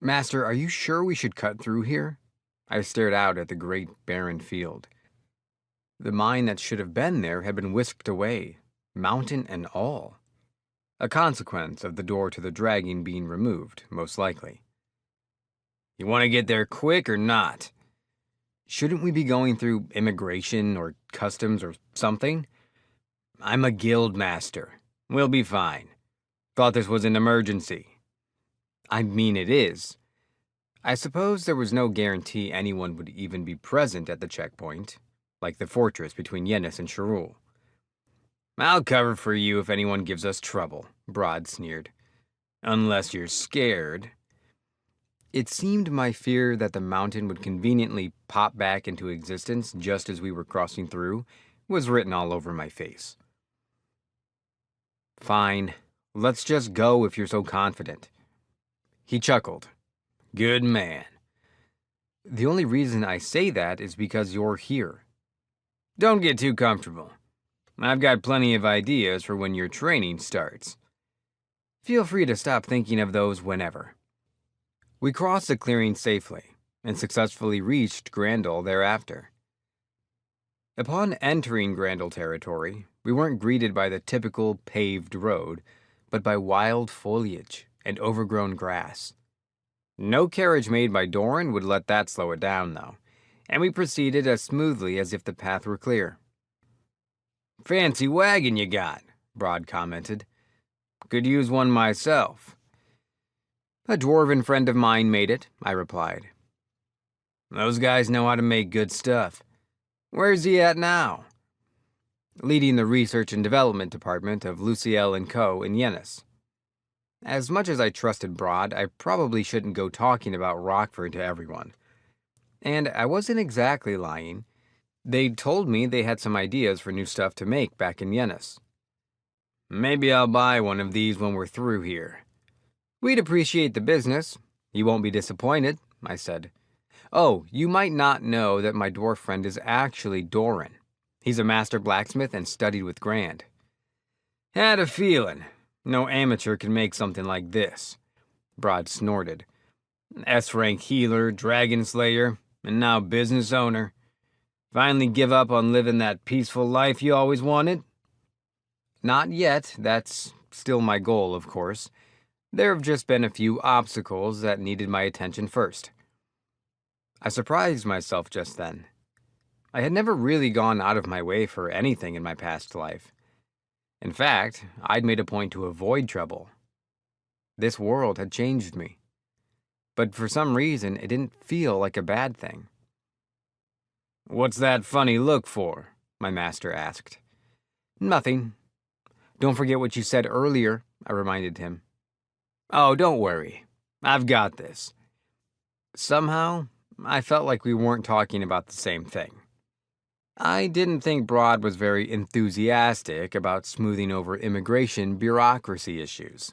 Master, are you sure we should cut through here? I stared out at the great barren field. The mine that should have been there had been whisked away, mountain and all. A consequence of the door to the dragging being removed, most likely. You want to get there quick or not? Shouldn't we be going through immigration or customs or something? I'm a guild master. We'll be fine. Thought this was an emergency. I mean, it is. I suppose there was no guarantee anyone would even be present at the checkpoint, like the fortress between Yennis and Sharul. I'll cover for you if anyone gives us trouble, Broad sneered. Unless you're scared. It seemed my fear that the mountain would conveniently pop back into existence just as we were crossing through was written all over my face. Fine, let's just go if you're so confident. He chuckled. Good man. The only reason I say that is because you're here. Don't get too comfortable. I've got plenty of ideas for when your training starts. Feel free to stop thinking of those whenever. We crossed the clearing safely, and successfully reached Grandol thereafter. Upon entering Grandol territory, we weren't greeted by the typical paved road, but by wild foliage and overgrown grass. No carriage made by Doran would let that slow it down, though, and we proceeded as smoothly as if the path were clear. Fancy wagon you got, Broad commented. Could use one myself. A dwarven friend of mine made it, I replied. Those guys know how to make good stuff. Where's he at now? Leading the research and development department of Luciel & Co. in Yennis. As much as I trusted Broad, I probably shouldn't go talking about Rockford to everyone. And I wasn't exactly lying. They'd told me they had some ideas for new stuff to make back in Yennis. Maybe I'll buy one of these when we're through here. We'd appreciate the business. You won't be disappointed, I said. Oh, you might not know that my dwarf friend is actually Doran. He's a master blacksmith and studied with Grand. Had a feeling. No amateur can make something like this. Broad snorted. S-rank healer, dragon slayer, and now business owner. Finally give up on living that peaceful life you always wanted? Not yet. That's still my goal, of course. There have just been a few obstacles that needed my attention first. I surprised myself just then. I had never really gone out of my way for anything in my past life. In fact, I'd made a point to avoid trouble. This world had changed me. But for some reason, it didn't feel like a bad thing. What's that funny look for? My master asked. Nothing. Don't forget what you said earlier, I reminded him. Oh, don't worry. I've got this. Somehow, I felt like we weren't talking about the same thing. I didn't think Broad was very enthusiastic about smoothing over immigration bureaucracy issues.